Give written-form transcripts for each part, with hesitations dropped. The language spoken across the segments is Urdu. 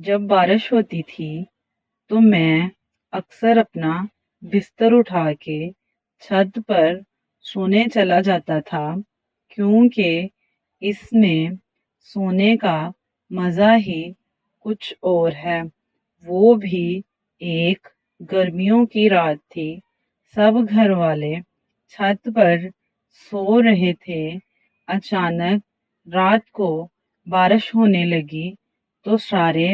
جب بارش ہوتی تھی تو میں اکثر اپنا بستر اٹھا کے چھت پر سونے چلا جاتا تھا، کیونکہ اس میں سونے کا مزہ ہی کچھ اور ہے۔ وہ بھی ایک گرمیوں کی رات تھی، سب گھر والے چھت پر سو رہے تھے۔ اچانک رات کو بارش ہونے لگی تو سارے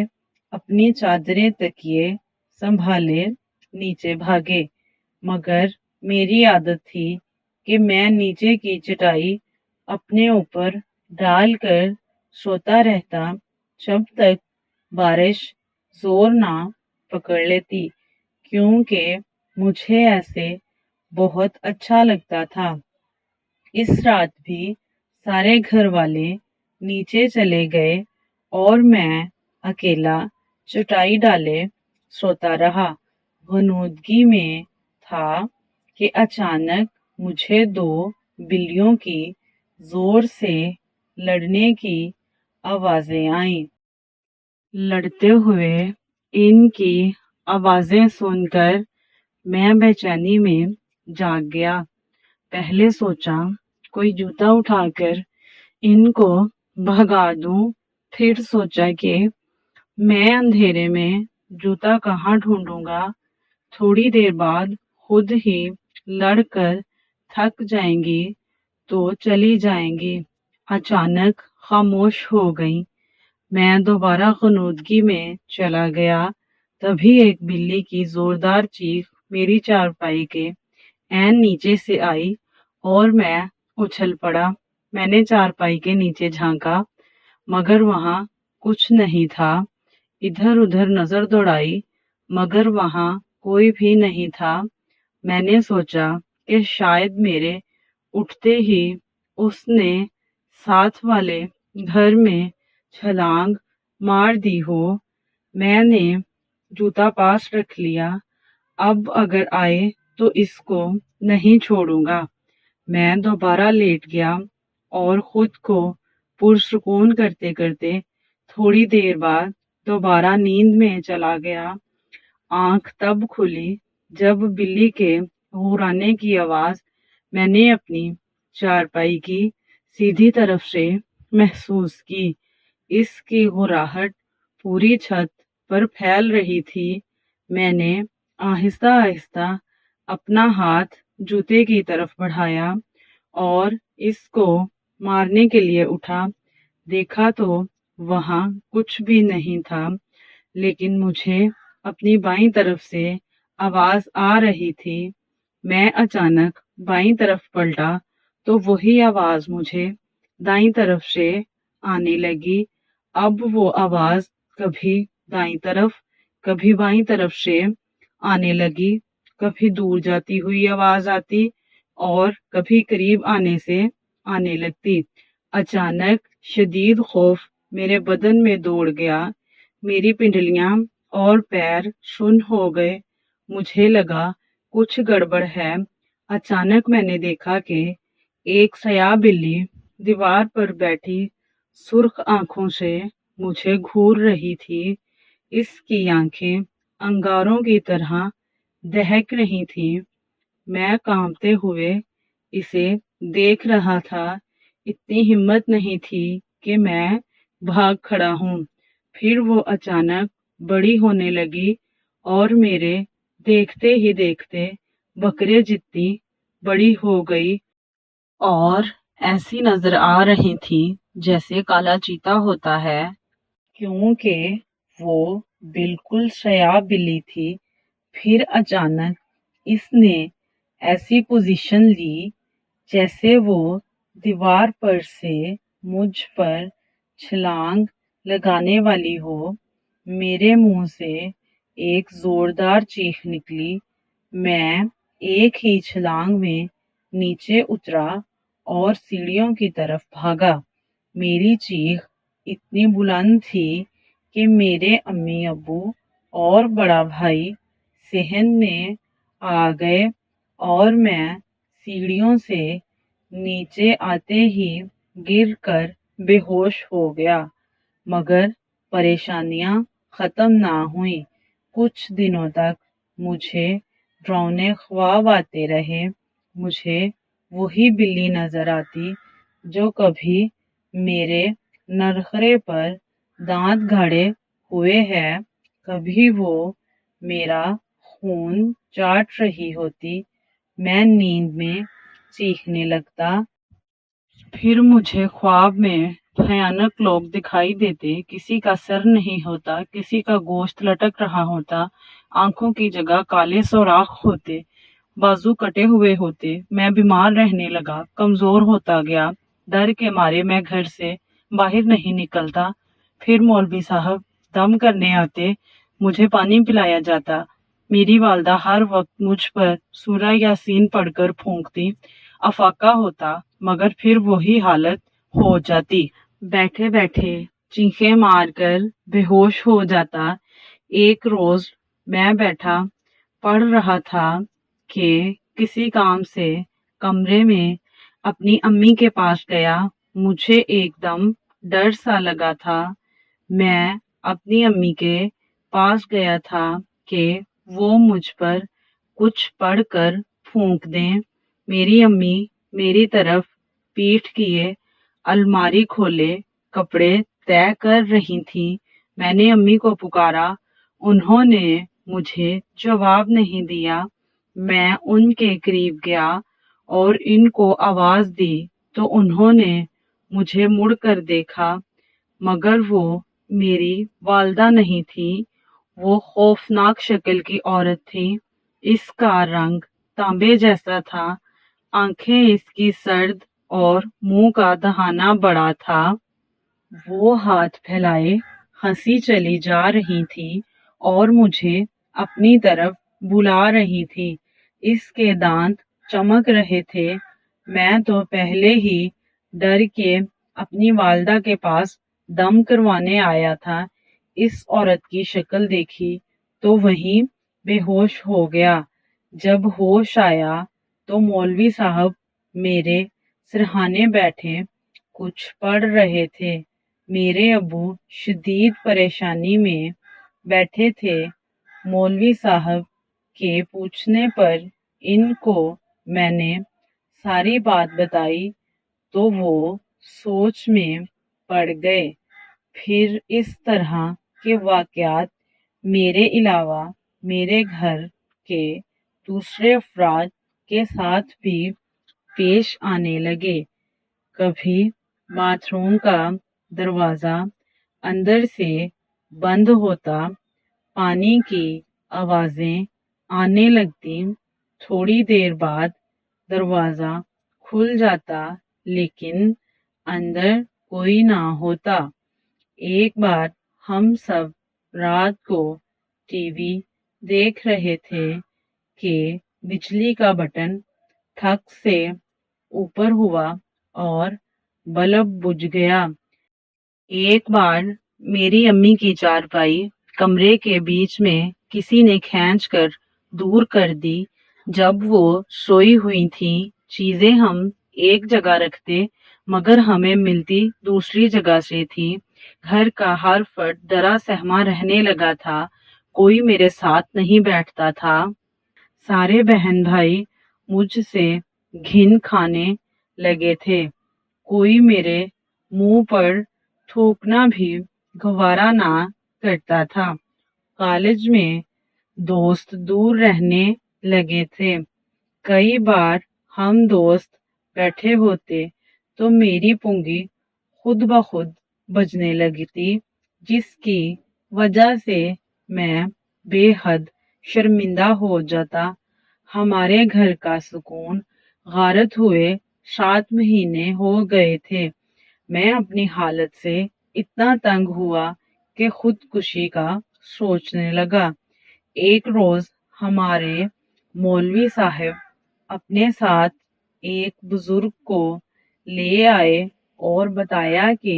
اپنی چادریں تکیے سنبھالے نیچے بھاگے، مگر میری عادت تھی کہ میں نیچے کی چٹائی اپنے اوپر ڈال کر سوتا رہتا جب تک بارش زور نہ پکڑ لیتی، کیونکہ مجھے ایسے بہت اچھا لگتا تھا۔ اس رات بھی سارے گھر والے نیچے چلے گئے اور میں اکیلا چٹائی ڈالے سوتا رہا۔ غنودگی میں تھا کہ اچانک مجھے دو بلیوں کی زور سے لڑنے کی آوازیں آئیں۔ لڑتے ہوئے ان کی آوازیں سن کر میں بے چینی میں جاگ گیا۔ پہلے سوچا کوئی جوتا اٹھا کر ان کو بھگا دوں، پھر سوچا کہ میں اندھیرے میں جوتا کہاں ڈھونڈوں گا، تھوڑی دیر بعد خود ہی لڑ کر تھک جائیں گی تو چلی جائیں گی۔ اچانک خاموش ہو گئیں۔ میں دوبارہ غنودگی میں چلا گیا، تبھی ایک بلی کی زوردار چیخ میری چارپائی کے عین نیچے سے آئی اور میں اچھل پڑا۔ میں نے چارپائی کے نیچے جھانکا مگر وہاں کچھ نہیں تھا۔ ادھر ادھر نظر دوڑائی مگر وہاں کوئی بھی نہیں تھا۔ میں نے سوچا کہ شاید میرے اٹھتے ہی اس نے ساتھ والے گھر میں چھلانگ مار دی ہو۔ میں نے جوتا پاس رکھ لیا، اب اگر آئے تو اس کو نہیں چھوڑوں گا۔ میں دوبارہ لیٹ گیا اور خود کو پرسکون کرتے کرتے تھوڑی دیر بعد دوبارہ نیند میں چلا گیا۔ آنکھ تب کھلی جب بلی کے غرانے کی آواز میں نے اپنی چارپائی کی سیدھی طرف سے محسوس کی۔ اس کی غراہٹ پوری چھت پر پھیل رہی تھی۔ میں نے آہستہ آہستہ اپنا ہاتھ جوتے کی طرف بڑھایا اور اس کو مارنے کے لیے اٹھا۔ دیکھا تو وہاں کچھ بھی نہیں تھا، لیکن مجھے اپنی بائیں طرف سے آواز آ رہی تھی۔ میں اچانک بائیں طرف پلٹا تو وہی آواز مجھے دائیں طرف سے آنے لگی۔ اب وہ آواز کبھی دائیں طرف کبھی بائیں طرف سے آنے لگی، کبھی دور جاتی ہوئی آواز آتی اور کبھی قریب آنے سے آنے لگتی۔ اچانک شدید خوف میرے بدن میں دوڑ گیا، میری پنڈلیاں اور پیر سن ہو گئے۔ مجھے لگا کچھ گڑبڑ ہے۔ اچانک میں نے دیکھا کہ ایک سیاہ بلی دیوار پر بیٹھی سرخ آنکھوں سے مجھے گھور رہی تھی۔ اس کی آنکھیں انگاروں کی طرح دہک رہی تھیں۔ میں کانپتے ہوئے اسے دیکھ رہا تھا۔ اتنی ہمت نہیں تھی کہ میں بھاگ کھڑا ہوں۔ پھر وہ اچانک بڑی ہونے لگی اور میرے دیکھتے ہی دیکھتے بکرے جتنی بڑی ہو گئی اور ایسی نظر آ رہی تھی جیسے کالا چیتا ہوتا ہے، کیونکہ وہ بالکل سیاہ بلی تھی۔ پھر اچانک اس نے ایسی پوزیشن لی جیسے وہ دیوار پر سے مجھ پر چھلانگ لگانے والی ہو۔ میرے منہ سے ایک زوردار چیخ نکلی۔ میں ایک ہی چھلانگ میں نیچے اترا اور سیڑھیوں کی طرف بھاگا۔ میری چیخ اتنی بلند تھی کہ میرے امی ابو اور بڑا بھائی صحن میں آ گئے اور میں سیڑھیوں سے نیچے آتے ہی گر کر بے ہوش ہو گیا، مگر پریشانیاں ختم نہ ہوئی۔ کچھ دنوں تک مجھے ڈراؤنے خواب آتے رہے۔ مجھے وہی بلی نظر آتی جو کبھی میرے نرخرے پر دانت گھاڑے ہوئے ہے، کبھی وہ میرا خون چاٹ رہی ہوتی۔ میں نیند میں چیخنے لگتا۔ پھر مجھے خواب میں بھیانک لوگ دکھائی دیتے، کسی کا سر نہیں ہوتا، کسی کا گوشت لٹک رہا ہوتا، آنکھوں کی جگہ کالے سوراخ ہوتے، بازو کٹے ہوئے ہوتے۔ میں بیمار رہنے لگا، کمزور ہوتا گیا، ڈر کے مارے میں گھر سے باہر نہیں نکلتا۔ پھر مولوی صاحب دم کرنے آتے، مجھے پانی پلایا جاتا، میری والدہ ہر وقت مجھ پر سورہ یاسین پڑھ کر پھونکتی، افاقہ ہوتا مگر پھر وہی حالت ہو جاتی، بیٹھے بیٹھے چیخیں مار کر بے ہوش ہو جاتا۔ ایک روز میں بیٹھا پڑھ رہا تھا کہ کسی کام سے کمرے میں اپنی امی کے پاس گیا۔ مجھے ایک دم ڈر سا لگا تھا۔ میں اپنی امی کے پاس گیا تھا کہ وہ مجھ پر کچھ پڑھ کر پھونک دیں۔ میری امی میری طرف پیٹھ کیے الماری کھولے کپڑے طے کر رہی تھیں۔ میں نے امی کو پکارا، انہوں نے مجھے جواب نہیں دیا۔ میں ان کے قریب گیا اور ان کو آواز دی تو انہوں نے مجھے مڑ کر دیکھا، مگر وہ میری والدہ نہیں تھی، وہ خوفناک شکل کی عورت تھی۔ اس کا رنگ تانبے جیسا تھا، آنکھیں اس کی سرد اور منہ کا دہانہ بڑا تھا۔ وہ ہاتھ پھیلائے ہنسی چلی جا رہی تھی اور مجھے اپنی طرف بلا رہی تھی۔ اس کے دانت چمک رہے تھے۔ میں تو پہلے ہی ڈر کے اپنی والدہ کے پاس دم کروانے آیا تھا، اس عورت کی شکل دیکھی تو وہیں بے ہوش ہو گیا۔ جب ہوش آیا تو مولوی صاحب میرے سرہانے بیٹھے کچھ پڑھ رہے تھے۔ میرے ابو شدید پریشانی میں بیٹھے تھے۔ مولوی صاحب کے پوچھنے پر ان کو میں نے ساری بات بتائی تو وہ سوچ میں پڑ گئے۔ پھر اس طرح کے واقعات میرے علاوہ میرے گھر کے دوسرے افراد کے ساتھ بھی پیش آنے لگے۔ کبھی باتھ روم کا دروازہ اندر سے بند ہوتا، پانی کی آوازیں آنے لگتی، تھوڑی دیر بعد دروازہ کھل جاتا لیکن اندر کوئی نہ ہوتا۔ ایک بار ہم سب رات کو ٹی وی دیکھ رہے تھے کہ بجلی کا بٹن ٹھک سے اوپر ہوا اور بلب بجھ گیا۔ ایک بار میری امی کی چارپائی کمرے کے بیچ میں کسی نے کھینچ کر دور کر دی۔ جب وہ سوئی ہوئی تھیں، چیزیں ہم ایک جگہ رکھتے مگر ہمیں ملتی دوسری جگہ سے تھی۔ گھر کا ہر فرد ڈرا سہما رہنے لگا تھا، کوئی میرے ساتھ نہیں بیٹھتا تھا۔ سارے بہن بھائی مجھ سے گھن کھانے لگے تھے، کوئی میرے منہ پر تھوکنا بھی گوارا نہ کرتا تھا۔ کالج میں دوست دور رہنے لگے تھے۔ کئی بار ہم دوست بیٹھے ہوتے تو میری پونگی خود بخود بجنے لگتی، جس کی وجہ سے میں بے حد شرمندہ ہو جاتا۔ ہمارے گھر کا سکون غارت ہوئے 7 مہینے ہو گئے تھے۔ میں اپنی حالت سے اتنا تنگ ہوا کہ خودکشی کا سوچنے لگا۔ ایک روز ہمارے مولوی صاحب اپنے ساتھ ایک بزرگ کو لے آئے اور بتایا کہ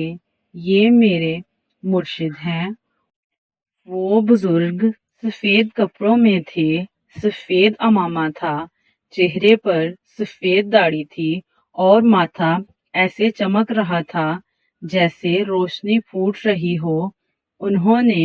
یہ میرے مرشد ہیں۔ وہ بزرگ سفید کپڑوں میں تھے، سفید عمامہ تھا، چہرے پر سفید داڑھی تھی اور ماتھا ایسے چمک رہا تھا جیسے روشنی پھوٹ رہی ہو۔ انہوں نے